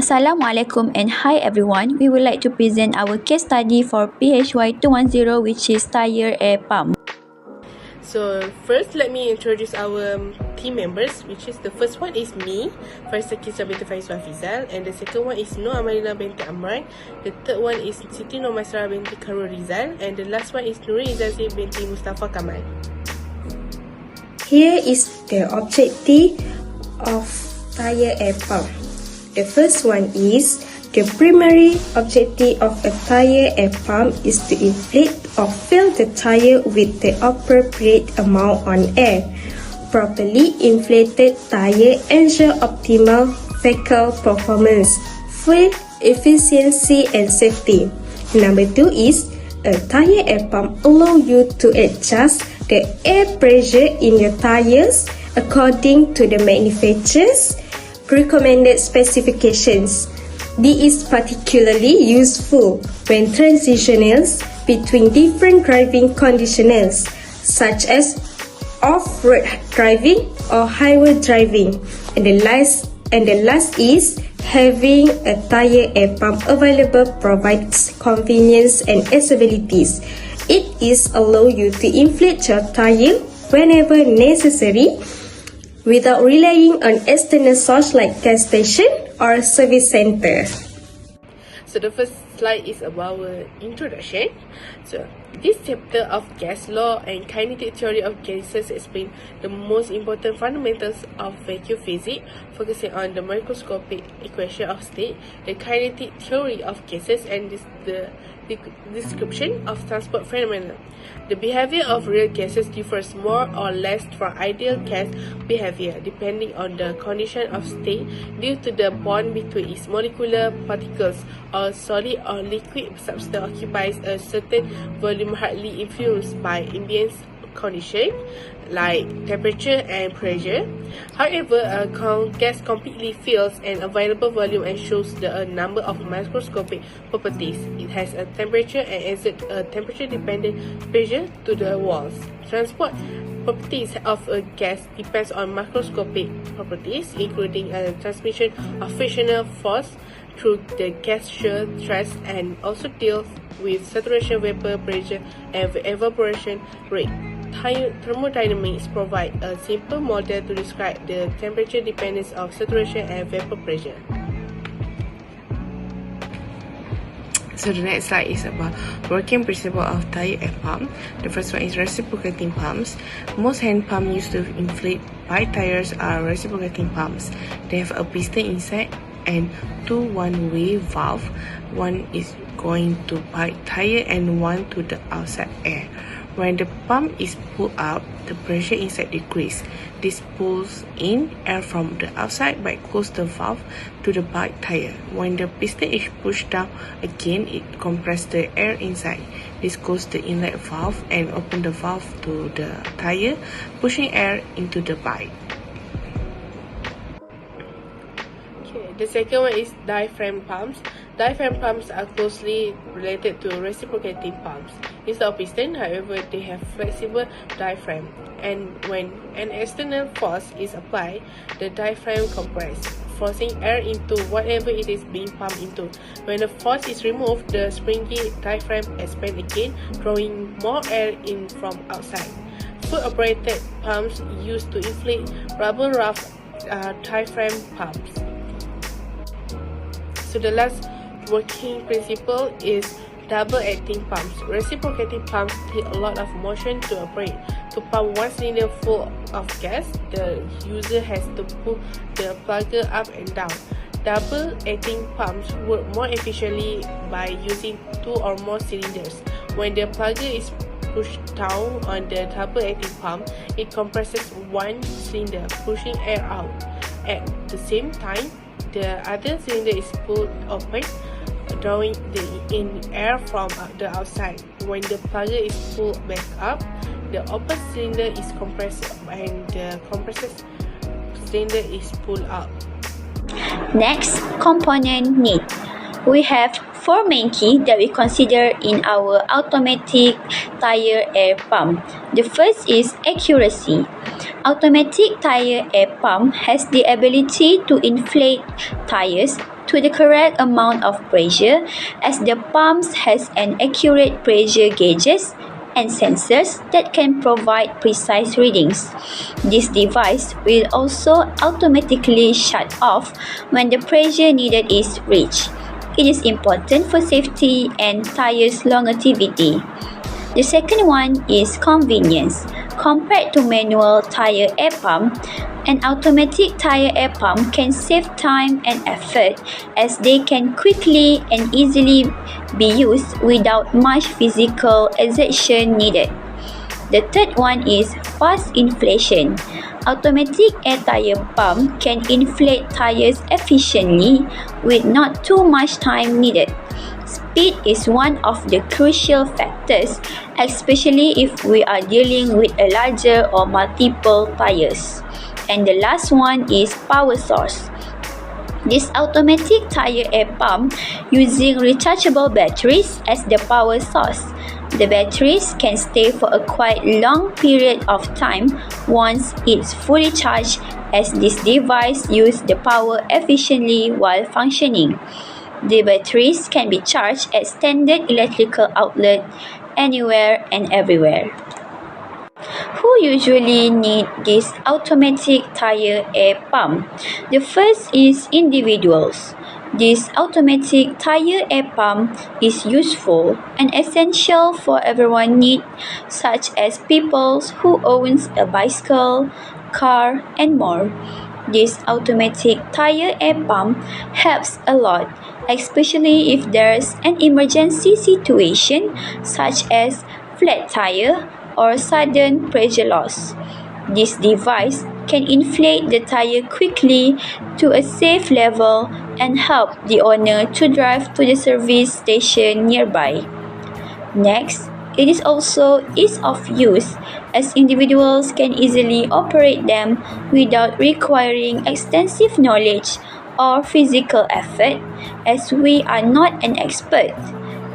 Assalamualaikum and hi everyone. We would like to present our case study for PHY210, which is tire air pump. So first, let me introduce our team members, which is the first one is me, Faisal Kisra binti Faizal Fizal, and the second one is Nur Amalina binti Amran. The third one is Siti Nur Masra binti Karul Rizal, and the last one is Nurul Izazi binti Mustafa Kamal. Here is the objective of tire air pump. The first one is the primary objective of a tire air pump is to inflate or fill the tire with the appropriate amount of air. Properly inflated tire ensure optimal vehicle performance, fuel efficiency and safety. Number 2 is a tire air pump allow you to adjust the air pressure in your tires according to the manufacturer's recommended specifications. This is particularly useful when transitioning between different driving conditions, such as off-road driving or highway driving. And the last is having a tire air pump available provides convenience and accessibilities. It is allow you to inflate your tire whenever necessary, without relying on external source like gas station or service center. So the first slide is about our introduction. So this chapter of gas law and kinetic theory of gases explain the most important fundamentals of vacuum physics, focusing on the microscopic equation of state, the kinetic theory of gases, and the description of transport phenomena. The behavior of real gases differs more or less from ideal gas behavior depending on the condition of state due to the bond between its molecular particles. Or solid or liquid substance occupies a certain volume hardly influenced by ambient condition like temperature and pressure. However, a gas completely fills an available volume and shows a number of microscopic properties. It has a temperature and exerts a temperature-dependent pressure to the walls. Transport properties of a gas depends on macroscopic properties, including a transmission of frictional force through the gas shear thrust, and also deals with saturation, vapor pressure, and evaporation rate. Thermodynamics provide a simple model to describe the temperature dependence of saturation and vapor pressure. So the next slide is about working principle of tire air pump. The first one is reciprocating pumps. Most hand pumps used to inflate bike tires are reciprocating pumps. They have a piston inside and two one-way valve. One is going to bike tire and one to the outside air. When the pump is pulled up, the pressure inside decreases. This pulls in air from the outside but closes the valve to the bike tire. When the piston is pushed down again, it compresses the air inside. This closes the inlet valve and opens the valve to the tire, pushing air into the bike. The second one is diaphragm pumps. Diaphragm pumps are closely related to reciprocating pumps. Instead of piston, however, they have flexible diaphragm, and when an external force is applied, the diaphragm compresses, forcing air into whatever it is being pumped into. When the force is removed, the springy diaphragm expands again, drawing more air in from outside. Foot-operated pumps used to inflate rubber rough diaphragm pumps. So the last working principle is double-acting pumps. Reciprocating pumps take a lot of motion to operate. To pump one cylinder full of gas, the user has to pull the plugger up and down. Double-acting pumps work more efficiently by using two or more cylinders. When the plugger is pushed down on the double-acting pump, it compresses one cylinder, pushing air out. At the same time, the other cylinder is pulled open, drawing in air from the outside. When the plugger is pulled back up, the open cylinder is compressed and the compressed cylinder is pulled out. Next, component need. We have 4 main keys that we consider in our automatic tire air pump. The first is accuracy. Automatic tire air pump has the ability to inflate tires to to the correct amount of pressure, as the pumps has an accurate pressure gauges and sensors that can provide precise readings. This device will also automatically shut off when the pressure needed is reached. It is important for safety and tires longevity. The second one is convenience. Compared to manual tire air pump, an automatic tire air pump can save time and effort, as they can quickly and easily be used without much physical exertion needed. The third one is fast inflation. Automatic air tire pump can inflate tires efficiently with not too much time needed. Speed is one of the crucial factors, especially if we are dealing with a larger or multiple tires. And the last one is power source. This automatic tire air pump using rechargeable batteries as the power source. The batteries can stay for a quite long period of time once it's fully charged, as this device uses the power efficiently while functioning. The batteries can be charged at standard electrical outlet anywhere and everywhere. Who usually need this automatic tire air pump? The first is individuals. This automatic tire air pump is useful and essential for everyone need, such as people who owns a bicycle, car, and more. This automatic tire air pump helps a lot, especially if there's an emergency situation such as flat tire or sudden pressure loss. This device can inflate the tire quickly to a safe level and help the owner to drive to the service station nearby. Next, it is also ease of use, as individuals can easily operate them without requiring extensive knowledge or physical effort, as we are not an expert.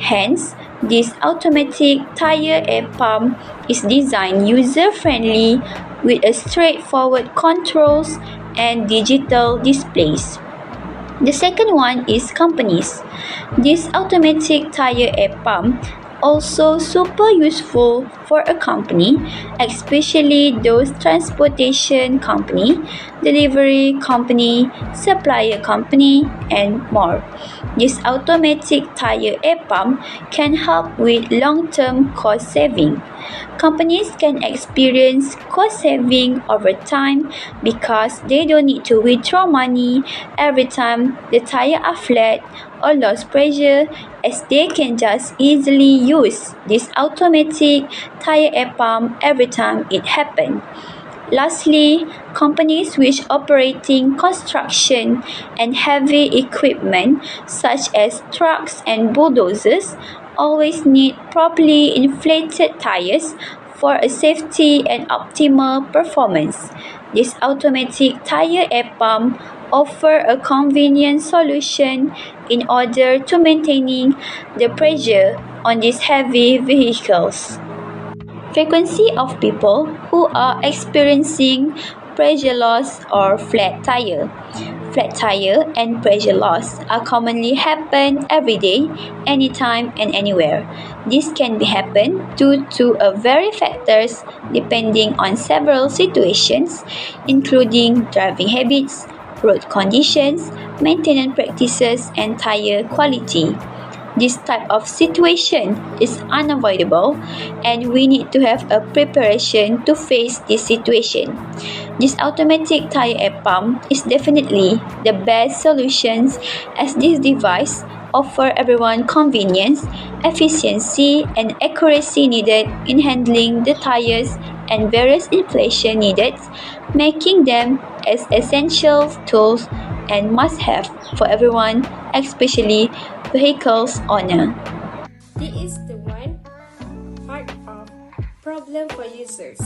Hence, this automatic tire air pump is designed user-friendly with a straightforward controls and digital displays. The second one is companies. This automatic tire air pump also super useful for a company, especially those transportation company, delivery company, supplier company, and more. This automatic tire air pump can help with long-term cost saving. Companies can experience cost saving over time because they don't need to withdraw money every time the tire are flat or lost pressure, as they can just easily use this automatic tire air pump every time it happens. Lastly, companies which operating construction and heavy equipment such as trucks and bulldozers always need properly inflated tires for a safety and optimal performance. This automatic tire air pump offer a convenient solution in order to maintaining the pressure on these heavy vehicles. Frequency of people who are experiencing pressure loss or flat tire. Flat tire and pressure loss are commonly happen every day, anytime and anywhere. This can be happen due to a very factors depending on several situations, including driving habits, road conditions, maintenance practices, and tire quality. This type of situation is unavoidable, and we need to have a preparation to face this situation. This automatic tire air pump is definitely the best solutions, as this device offer everyone convenience, efficiency, and accuracy needed in handling the tires and various inflation needed, making them as essential tools and must-have for everyone, especially vehicles owner. This is the one part of problem for users.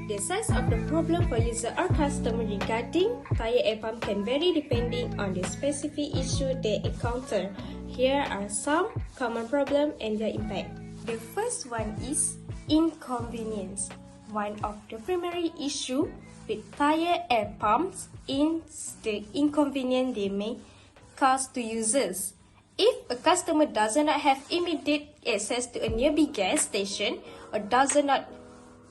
The size of the problem for user or customer regarding tire air pump can vary depending on the specific issue they encounter. Here are some common problems and their impact. The first one is inconvenience. One of the primary issues with tire air pumps is the inconvenience they may cost to users. If a customer does not have immediate access to a nearby gas station or does not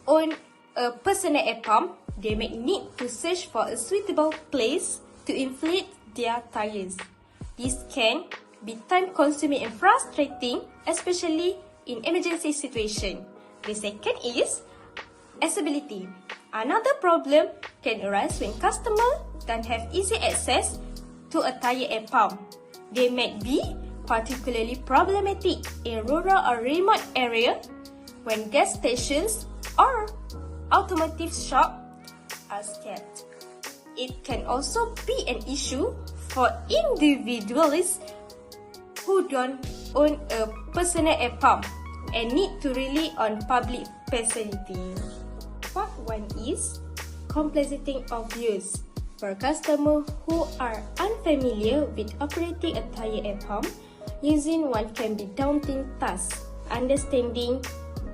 own a personal air pump, they may need to search for a suitable place to inflate their tires. This can be time-consuming and frustrating, especially in emergency situations. The second is accessibility. Another problem can arise when customers don't have easy access to a tire air pump. They may be particularly problematic in rural or remote areas when gas stations or automotive shops are scarce. It can also be an issue for individuals who don't own a personal air pump and need to rely on public facilities. Part 1 is complexity of use. For customers who are unfamiliar with operating a tire air pump, using one can be daunting task. Understanding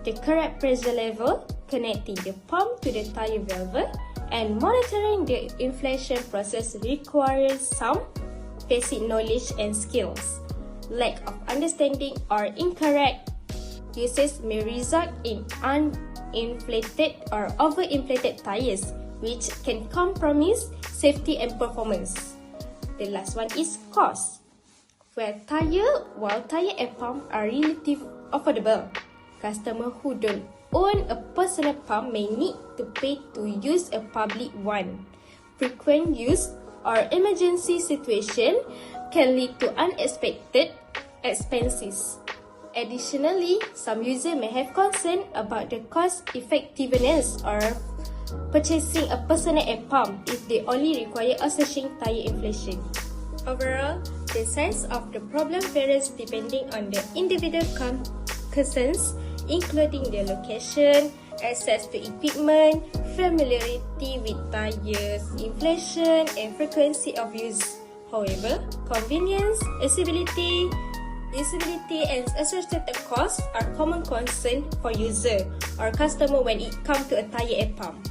the correct pressure level, connecting the pump to the tire valve, and monitoring the inflation process requires some basic knowledge and skills. Lack of understanding or incorrect uses may result in uninflated or overinflated tires, which can compromise safety and performance. The last one is cost. While tire air pumps are relatively affordable, customers who don't own a personal pump may need to pay to use a public one. Frequent use or emergency situation can lead to unexpected expenses. Additionally, some users may have concern about the cost effectiveness or purchasing a personal air pump if they only require assessing tire inflation. Overall, the size of the problem varies depending on the individual concerns, including their location, access to equipment, familiarity with tires, inflation, and frequency of use. However, convenience, accessibility, usability, and associated costs are common concerns for user or customer when it comes to a tire air pump.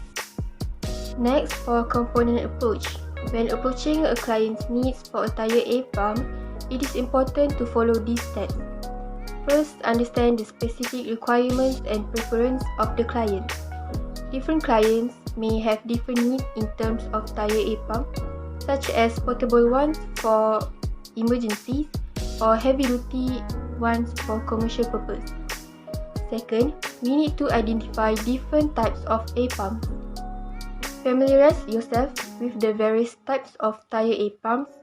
Next, for component approach. When approaching a client's needs for a tire air pump, it is important to follow these steps. First, understand the specific requirements and preference of the client. Different clients may have different needs in terms of tire air pump, such as portable ones for emergencies or heavy-duty ones for commercial purpose. Second, we need to identify different types of air pumps. Familiarize yourself with the various types of tire air pumps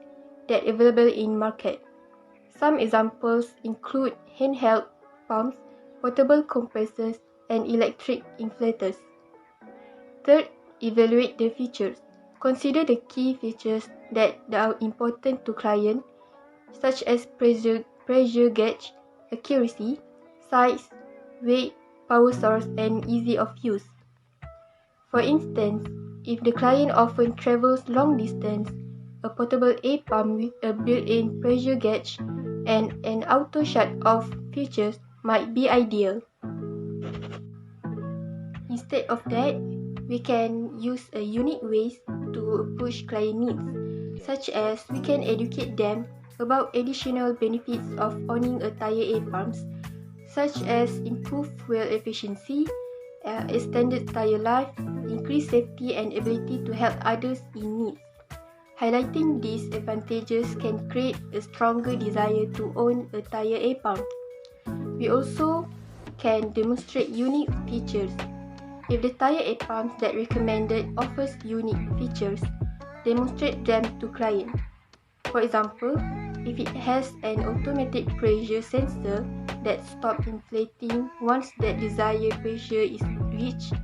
that are available in market. Some examples include handheld pumps, portable compressors, and electric inflators. Third, evaluate the features. Consider the key features that are important to client, such as pressure gauge, accuracy, size, weight, power source, and ease of use. For instance, if the client often travels long distance, a portable air pump with a built-in pressure gauge and an auto shut-off features might be ideal. Instead of that, we can use a unique ways to approach client needs, such as we can educate them about additional benefits of owning a tire air pumps, such as improved fuel efficiency, extended tire life, increased safety, and ability to help others in need. Highlighting these advantages can create a stronger desire to own a tire air pump. We also can demonstrate unique features. If the tire air pump that recommended offers unique features, demonstrate them to client. For example, if it has an automatic pressure sensor that stops inflating once the desired pressure is reached,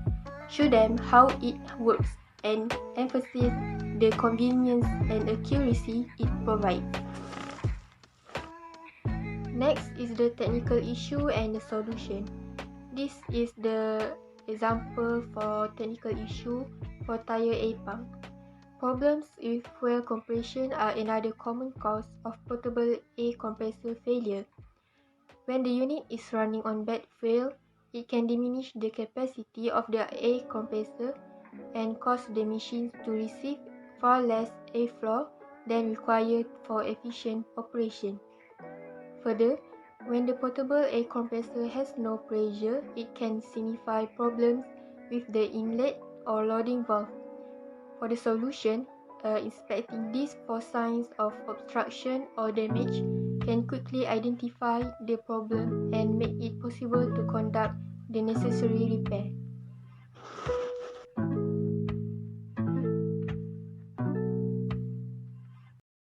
show them how it works and emphasize the convenience and accuracy it provides. Next is the technical issue and the solution. This is the example for technical issue for tire air pump. Problems with fuel compression are another common cause of portable air compressor failure. When the unit is running on bad fuel, it can diminish the capacity of the air compressor and cause the machine to receive far less airflow than required for efficient operation. Further, when the portable air compressor has no pressure, it can signify problems with the inlet or loading valve. For the solution, inspecting these for signs of obstruction or damage can quickly identify the problem and make it possible to conduct the necessary repair.